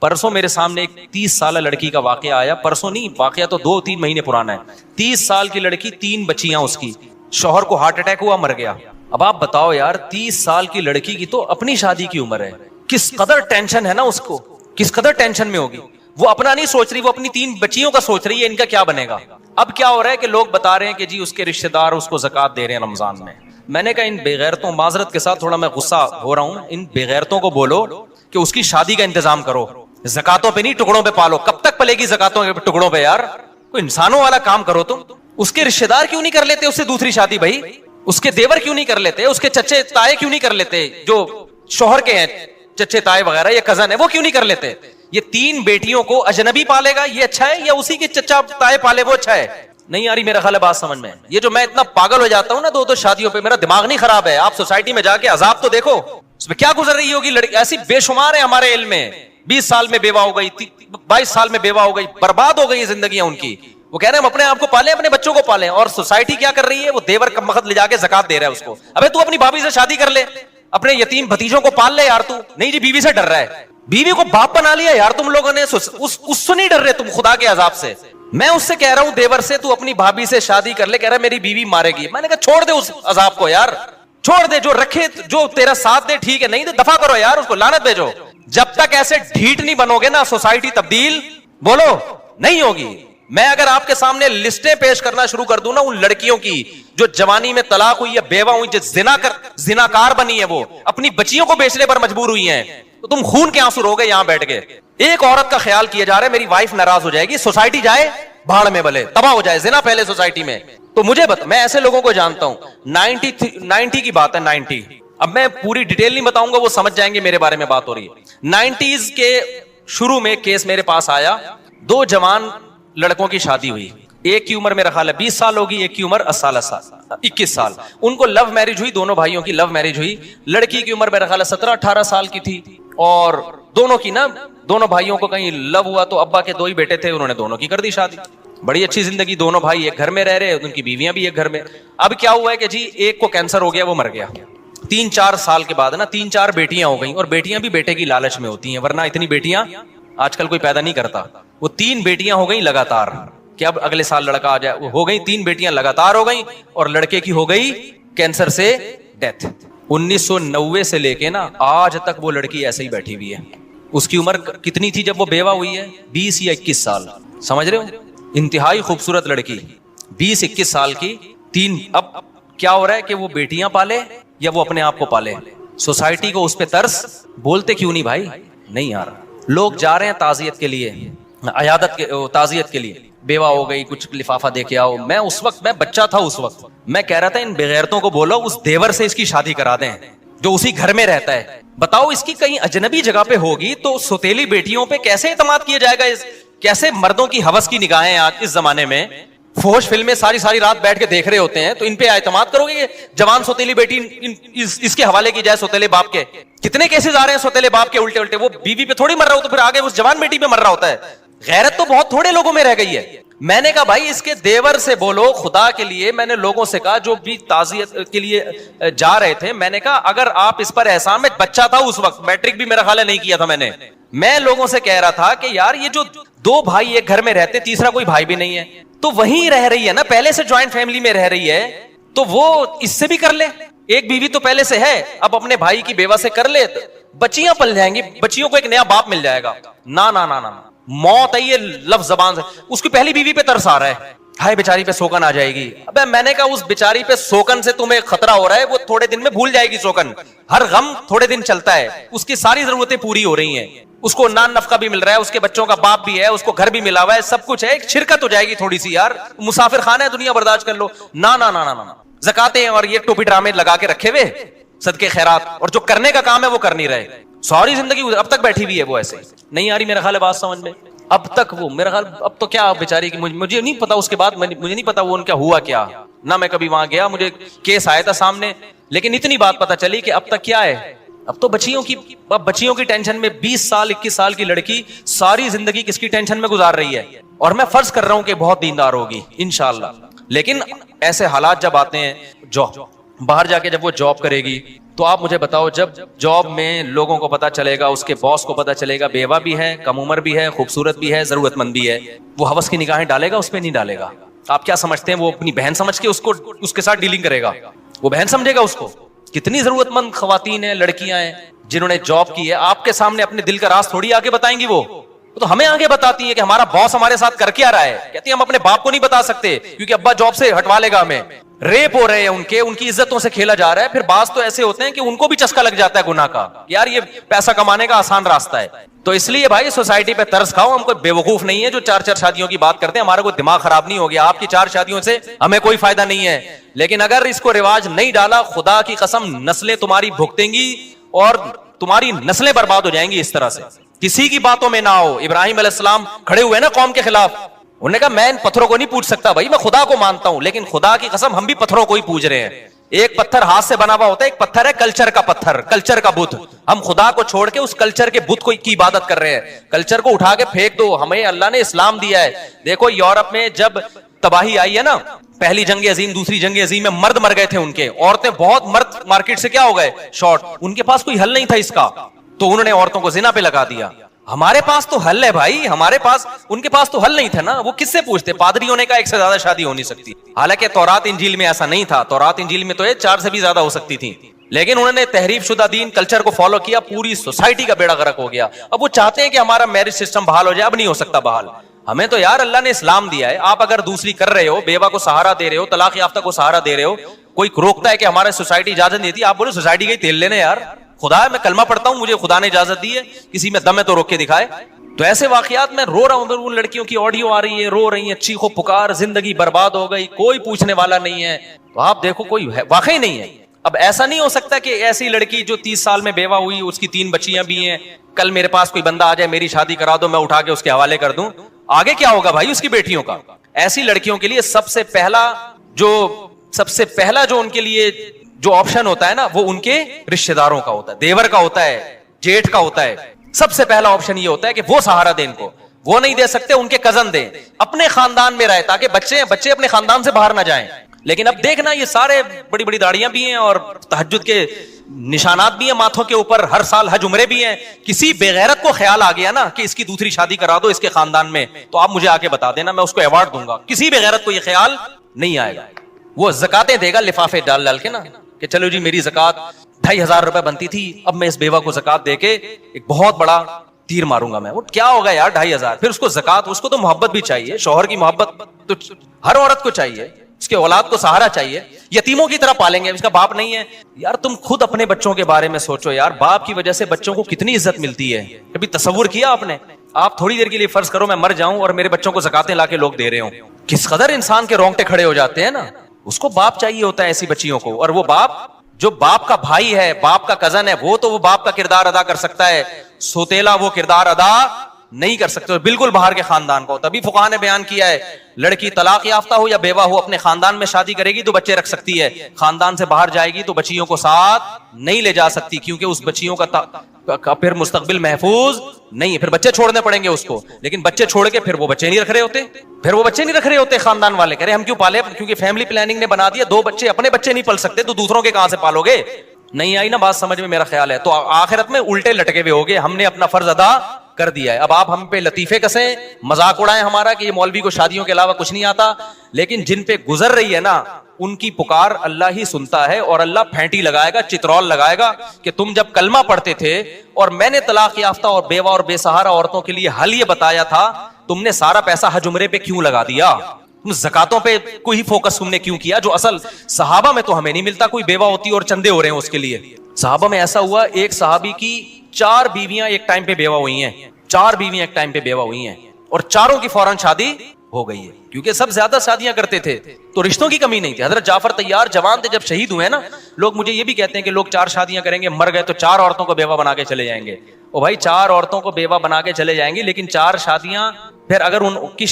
परसों मेरे सामने एक 30 साल लड़की का वाकया आया। परसों नहीं, वाकया तो 2-3 महीने पुराना है। 30 साल की लड़की, 3 बच्चियां उसकी, शौहर को हार्ट अटैक हुआ, मर गया। अब आप बताओ यार, 30 साल की लड़की की तो अपनी शादी की उम्र है, किस कदर टेंशन है ना उसको, किस कदर टेंशन में होगी। वो अपना नहीं सोच रही, वो अपनी 3 बच्चियों का सोच रही है, इनका क्या बनेगा। अब क्या हो रहा है कि लोग बता रहे हैं कि जी उसके रिश्तेदार उसको ज़कात दे रहे हैं रमजान में। मैंने कहा इन बेगैरतों, माजरत के साथ थोड़ा मैं गुस्सा हो रहा हूं, इन बेगैरतों को बोलो कि उसकी शादी का इंतजाम करो, ज़कातों पे नहीं टुकड़ों पे पालो। कब तक पलेगी ज़कातों के टुकड़ों पे यार, कोई इंसानों वाला काम करो तुम। उसके रिश्तेदार क्यों नहीं कर लेते उससे दूसरी शादी भाई, उसके देवर क्यों नहीं कर लेते, उसके चच्चे ताए क्यों नहीं कर लेते, जो शोहर के हैं चच्चे ताए वगैरह, ये कजन है, वो क्यों नहीं कर लेते। ये 3 बेटियों को अजनबी पालेगा ये अच्छा है, या उसी के चच्चा ताए पाले वो अच्छा है। नहीं आ रही मेरा ख्याल है बात समझ में। ये जो मैं इतना पागल हो जाता हूं ना 2-2 शादियों पे, मेरा दिमाग नहीं खराब है। आप सोसाइटी में जाके अजाब तो देखो, उसमें क्या गुजर रही होगी लड़की। ऐसी बेशुमार है हमारे इल्म में, 20 साल में बेवा हो गई, 22 साल में बेवा हो गई, बर्बाद हो गई जिंदगियां उनकी। वो कह रहे हैं हम अपने आप को पालें, अपने बच्चों को पालें, और सोसाइटी क्या कर रही है, वो देवर का मखत ले जाके ज़कात दे रहा है उसको। अबे तू अपनी भाभी से शादी कर ले, अपने यतीम भतीजों को पाल ले यार तू। नहीं जी, बीवी से डर रहा है, बीवी को बाप बना लिया यार तुम लोगों ने, उससे नहीं डर रहे तुम खुदा के अजाब से। मैं उससे कह रहा हूं देवर से, तू अपनी भाभी से शादी कर ले, कह रहा है मेरी बीवी मारेगी। मैंने कहा छोड़ दे उस अजाब को यार, छोड़ दे, जो रखे, जो तेरा साथ दे ठीक है, नहीं तो दफा करो यार, उसको लानत भेजो। जब तक ऐसे ढीठ नहीं बनोगे ना, सोसाइटी तब्दील बोलो नहीं होगी। मैं अगर आपके सामने लिस्टें पेश करना शुरू कर दूं ना उन लड़कियों की जो जवानी में तलाक हुई है, बेवा हुई, जो जिनाकार बनी है, वो अपनी बच्चियों को बेचने पर मजबूर हुई हैं, तो तुम खून के आंसू रोगे यहां बैठ के। एक औरत का ख्याल किया जा रहा है, मेरी वाइफ नाराज हो जाएगी, सोसाइटी जाए भाड़ में, भले तबाह हो जाए, जिना फैले सोसाइटी में। तो मुझे मैं ऐसे लोगों को जानता हूं। 90 की बात है, 90। अब मैं पूरी डिटेल नहीं बताऊंगा, वो समझ जाएंगे मेरे बारे में बात हो रही है। 90s के शुरू में केस मेरे पास आया, 2 जवान लड़कों की शादी हुई। एक की उम्र मेरा ख्याल है 20 साल होगी, एक की उम्र 21 साल। उनको लव मैरिज हुई, दोनों भाइयों की लव मैरिज हुई। लड़की की उम्र मेरा ख्याल है 17-18 साल की थी, और दोनों की ना, दोनों भाइयों को कहीं लव हुआ, तो अब्बा के 2 ही बेटे थे, उन्होंने दोनों की कर दी शादी। बड़ी अच्छी जिंदगी, दोनों भाई एक घर में रह रहे, उनकी बीवियां भी एक घर में। अब क्या हुआ है कि जी एक को कैंसर हो गया, वो मर गया। 3-4 साल के बाद ना 3-4 बेटियां हो गई, और बेटियां भी बेटे की लालच में होती हैं, वरना इतनी बेटियां आजकल कोई पैदा नहीं करता। वो 3 बेटियां हो गई लगातार, कि अब अगले साल लड़का आ जाए। वो हो गई 3 बेटियां लगातार हो गई, और लड़के की हो गई कैंसर से डेथ। 1990 से लेके ना आज तक वो लड़की ऐसे ही बैठी हुई है। उसकी उम्र कितनी थी जब वो बेवा हुई है? 20 या 21 साल। समझ रहे हो, इंतहाई खूबसूरत लड़की, 20-21 साल की। 3 अब क्या हो रहा है कि वो बेटियां पाले या वो अपने आप को पाले। सोसाइटी को उस पर तरस, बोलते क्यों नहीं भाई? नहीं यार, लोग जा रहे हैं ताजियत के लिए, अयादत के, ताजियत के लिए, बेवा हो गई, कुछ लिफाफा दे के आओ। मैं उस वक्त, मैं बच्चा था उस वक्त, मैं कह रहा था इन बेगैरतों को बोलो उस देवर से इसकी शादी करा दें जो उसी घर में रहता है। बताओ इसकी कहीं अजनबी जगह पे होगी तो सौतेली बेटियों पे कैसे इतमाद किया जाएगा? कैसे मर्दों की हवस की निगाहें आज इस जमाने में, फोश फिल्में सारी रात बैठ के देख रहे होते हैं, तो इन पे एतमाद करोगे? जवान सौतेली बेटी इसके हवाले की जाए सौतेले बाप के। कितने केसेस आ रहे हैं सौतेले बाप के उल्टे उल्टे, वो बीवी पे थोड़ी मर रहा हो तो फिर आगे उस जवान बेटी पे मर रहा होता है। गैरत तो बहुत थोड़े लोगों में रह गई है। मैंने कहा भाई इसके देवर से बोलो खुदा के लिए। मैंने लोगों से कहा जो भी ताजियत के लिए जा रहे थे, मैंने कहा अगर आप इस पर एहसान, में बच्चा था उस वक्त, मैट्रिक भी मेरा ख्याल है नहीं किया था मैंने। मैं लोगों से कह रहा था कि यार ये जो 2 भाई एक घर में रहते, तीसरा कोई भाई भी नहीं है, तो वहीं रह रही है ना, पहले से ज्वाइंट फैमिली में रह रही है, तो वो इससे भी कर ले। एक बीवी तो पहले से है, अब अपने भाई की बेवा से कर ले, बच्चियां पल जाएंगी, बच्चियों को एक नया बाप मिल जाएगा। ना ना ना ना, मौत है ये लफ्ज जबान से। उसकी पहली बीवी पे तरस आ रहा है, हाय बेचारी पे सोकन आ जाएगी। अबे मैंने कहा उस बेचारी पे सोकन से तुम्हें खतरा हो रहा है, वो थोड़े दिन में भूल जाएगी सोकन। हर गम थोड़े दिन चलता है, उसकी सारी जरूरतें पूरी हो रही हैं, उसको नान नफका भी मिल रहा है, उसके बच्चों का बाप भी है, उसको घर भी मिला हुआ है, सब कुछ है। एक शिरकत हो जाएगी थोड़ी सी यार, मुसाफिर खाना है, दुनिया बर्दाश्त कर लो। ना ना ना ना ना, ज़कातें और ये टोपी ड्रामे लगा के रखे हुए, सदके खैरात, और जो करने का काम है वो कर नहीं रहे। सारी जिंदगी अब तक बैठी हुई है वो ऐसे। नहीं आ रही मेरा ख्याल है बात समझ में? अब तक वो मेरा ख्याल, अब तो क्या बेचारी की, मुझे नहीं पता उसके बाद, मुझे नहीं पता वो उनका हुआ क्या ना। मैं कभी वहां गया, मुझे केस आया था सामने, लेकिन इतनी बात पता चली कि अब तक क्या है, अब तो बच्चियों की टेंशन में 20 साल 21 साल की लड़की सारी जिंदगी किसकी टेंशन में गुजार रही है। और मैं फर्ज कर रहा हूं कि बहुत दीनदार होगी इंशाअल्लाह, लेकिन ऐसे हालात जब आते हैं, जो बाहर जाके जब वो जॉब करेगी तो आप मुझे बताओ, जब जॉब में लोगों को पता चलेगा, उसके बॉस को पता चलेगा बेवा भी है, कम उम्र भी है, खूबसूरत भी है, जरूरतमंद भी है, वो हवस की निगाहें डालेगा उस पर? नहीं डालेगा। आप क्या समझते हैं वो अपनी बहन समझ के उसको उसके साथ डीलिंग करेगा? वो बहन समझेगा उसको? कितनी जरूरतमंद खवातीन है, लड़कियां हैं जिन्होंने जॉब की है, आपके सामने अपने दिल का राज थोड़ी आके बताएंगी। वो तो हमें आगे बताती है कि हमारा बॉस हमारे साथ कर क्या रहा है। कहती है हम अपने बाप को नहीं बता सकते क्योंकि अब्बा जॉब से हटवा लेगा हमें। रेप हो रहे हैं उनकी इज्जतों से खेला जा रहा है। फिर बास तो ऐसे होते हैं कि उनको भी चस्का लग जाता है गुनाह का, यार ये पैसा कमाने का आसान रास्ता है। तो इसलिए भाई सोसाइटी पे तरस खाओ। हम कोई बेवकूफ नहीं है जो 4-4 शादियों की बात करते हैं। हमारा कोई दिमाग खराब नहीं हो गया। आपकी 4 शादियों से हमें कोई फायदा नहीं है, लेकिन अगर इसको रिवाज नहीं डाला, खुदा की कसम नस्लें तुम्हारी भुगतेंगी और तुम्हारी नस्लें बर्बाद हो जाएंगी इस तरह से। किसी की बातों में ना हो। इब्राहिम अलैहिस्सलाम खड़े हुए ना कौम के खिलाफ, उन्होंने कहा मैं इन पत्थरों को नहीं पूछ सकता, भाई मैं खुदा को मानता हूं, लेकिन खुदा की कसम हम भी पत्थरों को ही पूज रहे हैं। एक पत्थर हाथ से बना हुआ होता है, एक पत्थर है कल्चर का पत्थर, कल्चर का बुत। हम खुदा को छोड़ के उस कल्चर के बुत को की इबादत कर रहे हैं। कल्चर को उठा के फेंक दो। हमें अल्लाह ने इस्लाम दिया है। देखो यूरोप में जब तबाही आई है ना, पहली जंग अजीम, दूसरी जंग अजीम में मर्द मर गए थे उनके, औरतें बहुत मर्द मार्केट से क्या हो गए, शॉर्ट। उनके पास कोई हल नहीं था इसका, तो उन्होंने औरतों को जिना पे लगा दिया। हमारे पास तो हल है भाई, हमारे पास, उनके पास तो हल नहीं था ना। वो किससे पूछते? पादरियों ने कहा एक से ज्यादा शादी हो नहीं सकती। हालांकि तौरात इंजील में ऐसा नहीं था। तौरात इंजील में तो ये 4 से भी ज्यादा हो सकती थी, लेकिन उन्होंने तहरीफ शुदा दीन कल्चर को फॉलो किया। पूरी सोसाइटी का बेड़ा गर्क हो गया। अब वो चाहते हैं कि हमारा मैरिज सिस्टम बहाल हो जाए। अब नहीं हो सकता बहाल। हमें तो यार अल्लाह ने इस्लाम दिया है। आप अगर दूसरी कर रहे हो, बेवा को सहारा दे रहे हो, तलाक याफ्ता को सहारा दे रहे हो, कोई रोकता है कि हमारे सोसाइटी इजाजत देती है? आप बोलो सोसाइटी का ही तेल लेने यार। खुदा है, मैं कलमा पढ़ता हूं, मुझे खुदा ने इजाजत दी है, किसी में दम है तो रोक के दिखाए। तो ऐसे वाकयात में रो रहा हूं। उन लड़कियों की ऑडियो आ रही है, रो रही है, चीखो पुकार, जिंदगी बर्बाद हो गई, कोई पूछने वाला नहीं है। तो आप देखो कोई वाकई नहीं है। अब ऐसा नहीं हो सकता कि ऐसी लड़की जो 30 साल में बेवा हुई, उसकी 3 बच्चियां भी हैं, कल मेरे पास कोई बंदा आ जाए मेरी शादी करा दो, मैं उठा के उसके हवाले कर दूं। आगे क्या होगा भाई उसकी बेटियों का? ऐसी लड़कियों के लिए सबसे पहला जो उनके लिए जो ऑप्शन होता है ना, वो उनके रिश्तेदारों का होता है, देवर का होता है, जेठ का होता है। सबसे पहला ऑप्शन ये होता है कि वो सहारा दें इनको। वो नहीं दे सकते, उनके कजन दें, अपने खानदान में रहे, ताकि बच्चे अपने खानदान से बाहर ना जाएं। लेकिन अब देखना, ये सारे बड़ी बड़ी दाढ़ियां भी हैं और तहज्जुद के निशानात भी हैं माथों के ऊपर, हर साल हज उम्रे भी हैं। किसी बेगैरत को ख्याल आ गया ना कि इसकी दूसरी शादी करा दो इसके खानदान में, तो आप मुझे आके बता देना, मैं उसको अवार्ड दूंगा। किसी बेगैरत को ये ख्याल नहीं आएगा। वो ज़कातें देगा लिफाफे डाल डाल के ना, कि चलो जी मेरी ज़कात 2500 रुपए बनती थी, अब मैं इस बेवा को ज़कात देके एक बहुत बड़ा तीर मारूंगा मैं। वो क्या होगा यार 2500? फिर उसको ज़कात, उसको तो मोहब्बत भी चाहिए, शौहर की मोहब्बत तो हर औरत को चाहिए, उसके औलाद को सहारा चाहिए। यतीमों की तरह पालेंगे, इसका बाप नहीं है यार। तुम खुद अपने बच्चों के बारे में सोचो यार, बाप की वजह से बच्चों को कितनी इज्जत मिलती है। कभी तसव्वुर किया आपने? आप थोड़ी देर के लिए फर्ज करो मैं मर जाऊं और मेरे बच्चों को ज़कातें लाके लोग दे रहे हो, किस कदर इंसान के रोंगटे खड़े हो जाते हैं ना। उसको बाप चाहिए होता है ऐसी बच्चियों को, और वो बाप जो बाप का भाई है, बाप का कजन है, वो बाप का किरदार अदा कर सकता है। सोतेला वो किरदार अदा नहीं कर सकते, बिल्कुल बाहर के खानदान का हो। तभी फुकाहा ने बयान किया है, लड़की तलाक याफ्ता हो या बेवा हो, अपने खानदान में शादी करेगी तो बच्चे रख सकती है, खानदान से बाहर जाएगी तो बच्चियों को साथ नहीं ले जा सकती, क्योंकि उस बच्चियों का फिर मुस्तकबिल महफूज नहीं है। फिर बच्चे छोड़ने पड़ेंगे उसको, लेकिन बच्चे छोड़ के फिर वो बच्चे नहीं रख रहे होते। खानदान वाले कह रहे हम क्यों पाले? क्योंकि फैमिली प्लानिंग ने बना दिया 2 बच्चे, अपने बच्चे नहीं पल सकते तो दूसरों के कहां से पालोगे? नहीं आई ना बात समझ में? मेरा ख्याल है तो आखिरत में उल्टे लटके हुए होगे। हमने अपना फर्ज अदा कर दिया है, अब आप हम पे लतीफे कसे, मजाक उड़ाएं हमारा कि ये मौलवी को शादियों के अलावा कुछ नहीं आता। लेकिन जिन पे गुजर रही है ना, उनकी पुकार अल्लाह ही सुनता है, और अल्लाह फेंटी लगाएगा, चित्रौल लगाएगा कि तुम जब कलमा पढ़ते थे और मैंने तलाक याफ्ता और बेवा और बेसहारा औरतों के लिए हल ये बताया था, तुमने सारा पैसा हज उम्रे पे क्यों लगा दिया? तुम ज़कातों पे कोई फोकस तुमने क्यों किया? जो असल सहाबा में तो हमें नहीं मिलता, कोई बेवा होती और चंदे हो रहे हैं उसके लिए। सहाबा में ऐसा हुआ, एक सहाबी की 4 बीवियां एक टाइम पे बेवा हुई हैं, 4 बीवियां एक टाइम पे बेवा हुई हैं, और चारों की फौरन शादी हो गई है, क्योंकि सब ज्यादा शादियां करते थे तो रिश्तों की कमी नहीं थी। हजरत जाफर तैयार जवान थे, जब शहीद हुए ना, लोग मुझे ये भी कहते हैं कि लोग 4 शादियां करेंगे, मर गए तो 4 औरतों को बेवा बना के चले जाएंगे। ओ भाई 4 औरतों को बेवा बना के चले जाएंगे, लेकिन 4 शादियां फिर अगर उनकी